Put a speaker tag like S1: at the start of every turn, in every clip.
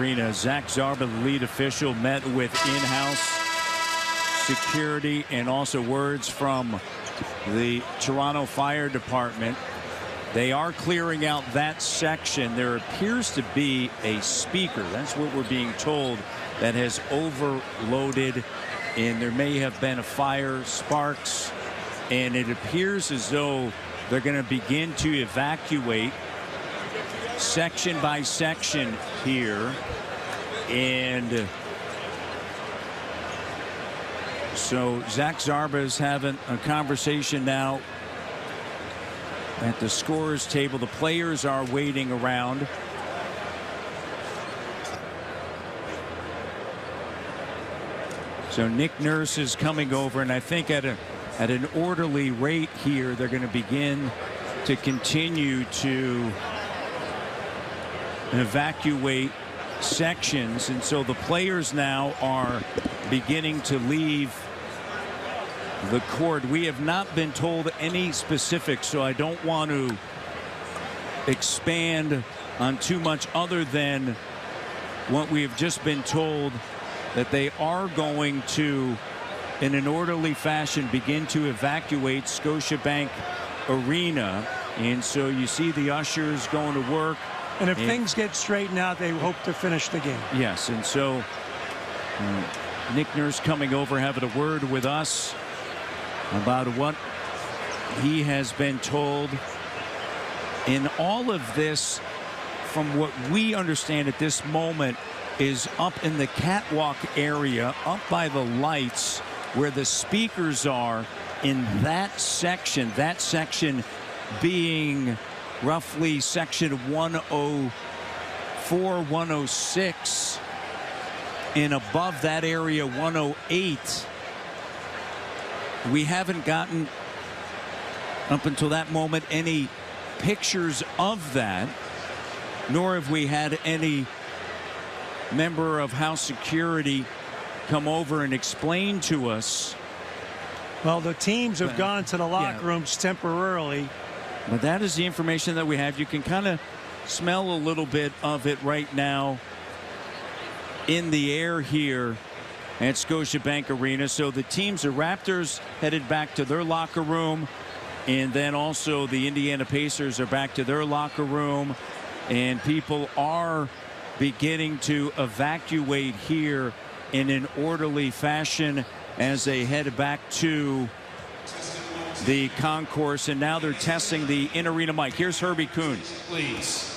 S1: Arena. Zach Zarba, the lead official, met with in-house security and also words from the Toronto Fire Department. They are clearing out that section. There appears to be a speaker, that's what we're being told, that has overloaded, and there may have been a fire, sparks, and it appears as though they're going to begin to evacuate section by section here. And so Zach Zarba is having a conversation now at the scorer's table. The players are waiting around. So Nick Nurse is coming over, and I think at an orderly rate here, they're going to begin to continue to evacuate sections. And so the players now are beginning to leave the court. We have not been told any specifics, so I don't want to expand on too much other than what we have just been told, that they are going to, in an orderly fashion, begin to evacuate Scotiabank Arena. And so you see the ushers going to work.
S2: And if things get straightened out, they hope to finish the game.
S1: Yes, and so Nick Nurse coming over, having a word with us about what he has been told. In all of this, from what we understand at this moment, is up in the catwalk area, up by the lights where the speakers are in that section being roughly section 104, 106, and above that area 108. We haven't gotten, up until that moment, any pictures of that, nor have we had any member of House Security come over and explain to us.
S2: Well, the teams have gone to the locker rooms temporarily.
S1: But that is the information that we have. You can kind of smell a little bit of it right now in the air here at Scotiabank Arena. So the teams, the Raptors, headed back to their locker room, and then also the Indiana Pacers are back to their locker room, and people are beginning to evacuate here in an orderly fashion as they head back to the concourse. And now they're testing the in-arena mic. Here's Herbie Kuhn.
S3: Please,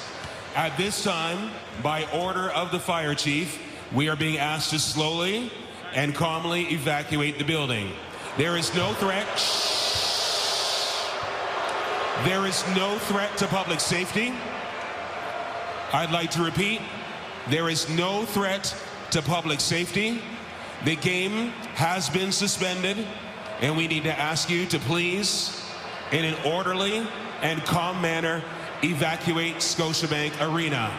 S3: at this time, by order of the fire chief, we are being asked to slowly and calmly evacuate the building. There is no threat. There is no threat to public safety. I'd like to repeat, there is no threat to public safety. The game has been suspended, and we need to ask you to please, in an orderly and calm manner, evacuate Scotiabank Arena.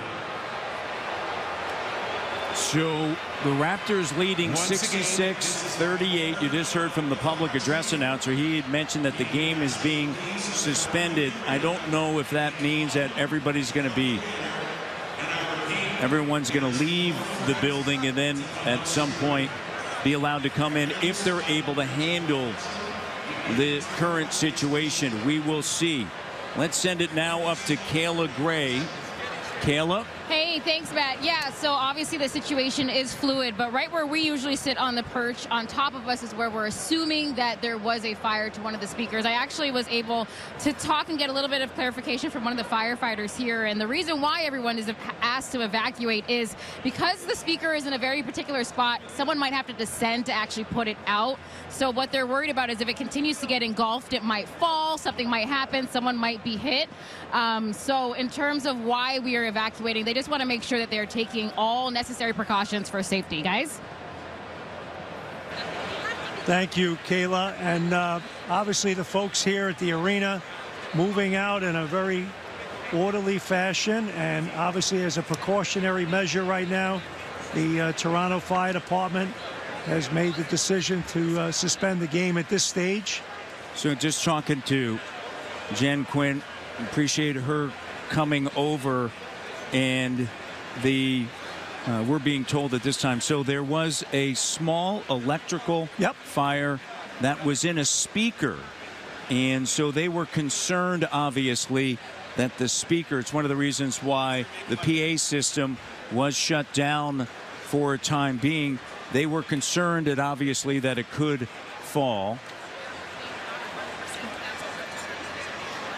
S1: So the Raptors leading 66-38. You just heard from the public address announcer. He had mentioned that the game is being suspended. I don't know if that means that everyone's going to leave the building and then at some point be allowed to come in if they're able to handle the current situation. We will see. Let's send it now up to Kayla Gray. Kayla?
S4: Hey, thanks, Matt. Yeah, so obviously the situation is fluid, but right where we usually sit on the perch, on top of us is where we're assuming that there was a fire to one of the speakers. I actually was able to talk and get a little bit of clarification from one of the firefighters here, and the reason why everyone is asked to evacuate is because the speaker is in a very particular spot, someone might have to descend to actually put it out. So what they're worried about is if it continues to get engulfed, it might fall, something might happen, someone might be hit. So in terms of why we are evacuating, they just want to make sure that they're taking all necessary precautions for safety. Guys?
S2: Thank you, Kayla. And obviously the folks here at the arena moving out in a very orderly fashion, and obviously as a precautionary measure right now, the Toronto Fire Department has made the decision to suspend the game at this stage.
S1: So just talking to Jen Quinn, appreciate her coming over, and the we're being told at this time. So there was a small electrical fire that was in a speaker. And so they were concerned, obviously, that the speaker, it's one of the reasons why the PA system was shut down for a time being. They were concerned that obviously that it could fall.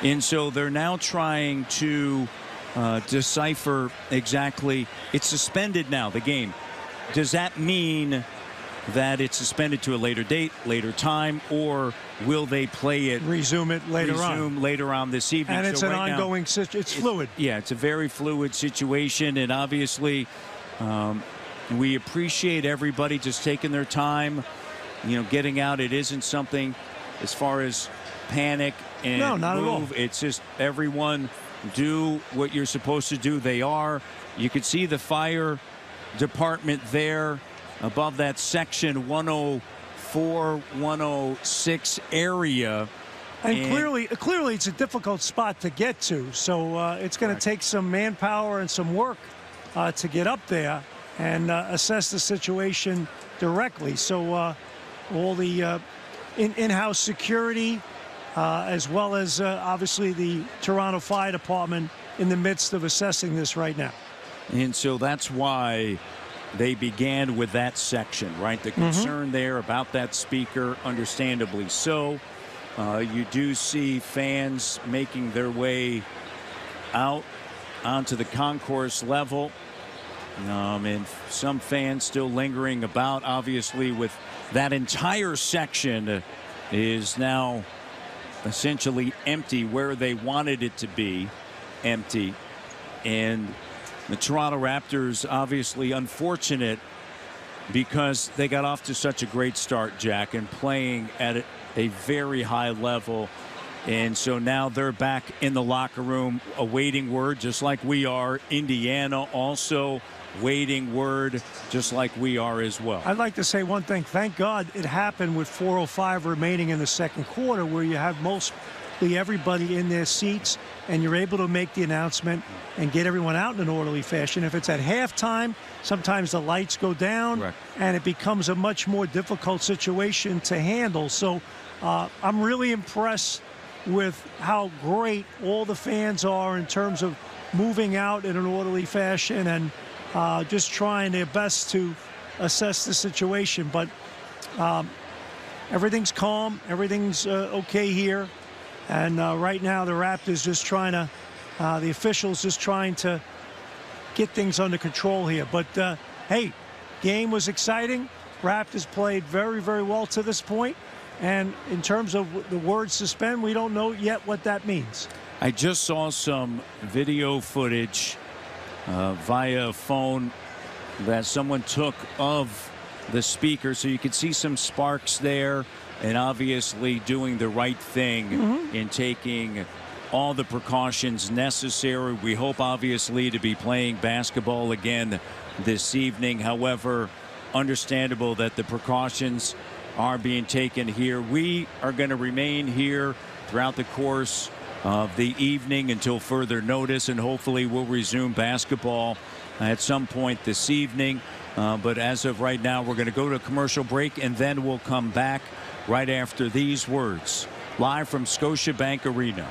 S1: And so they're now trying to decipher exactly. It's suspended now, the game. Does that mean that it's suspended to a later date, later time, or will they play it?
S2: Resume it later
S1: on this evening.
S2: And it's an ongoing situation. It's fluid.
S1: Yeah, it's a very fluid situation. And obviously, we appreciate everybody just taking their time, getting out. It isn't something as far as panic and
S2: no, not
S1: move.
S2: at all.
S1: It's just everyone do what you're supposed to do. They are. You can see the fire department there above that section 104, 106 area.
S2: And clearly it's a difficult spot to get to. So it's going to take some manpower and some work to get up there and assess the situation directly. So all the in-house security, as well as obviously the Toronto Fire Department in the midst of assessing this right now.
S1: And so that's why they began with that section, right? The concern there about that speaker, understandably so. You do see fans making their way out onto the concourse level. And some fans still lingering about, obviously, with that entire section is now essentially empty where they wanted it to be empty. And the Toronto Raptors, obviously unfortunate because they got off to such a great start, Jack, and playing at a very high level. And so now they're back in the locker room awaiting word, just like we are. Indiana also waiting word, just like we are as well.
S2: I'd like to say one thing. Thank God it happened with 4:05 remaining in the second quarter, where you have mostly everybody in their seats and you're able to make the announcement and get everyone out in an orderly fashion. If it's at halftime, sometimes the lights go down. Correct. And it becomes a much more difficult situation to handle. So I'm really impressed with how great all the fans are in terms of moving out in an orderly fashion and just trying their best to assess the situation. But everything's calm. Everything's okay here. And right now the Raptors just trying to, the officials just trying to get things under control here. But, hey, game was exciting. Raptors played very, very well to this point. And in terms of the word suspend, we don't know yet what that means.
S1: I just saw some video footage via phone that someone took of the speaker, so you could see some sparks there, and obviously doing the right thing in taking all the precautions necessary. We hope obviously to be playing basketball again this evening. However, understandable that the precautions are being taken here. We are going to remain here throughout the course of the evening until further notice, and hopefully we'll resume basketball at some point this evening. But as of right now, we're going to go to a commercial break, and then we'll come back right after these words, live from Scotiabank Arena.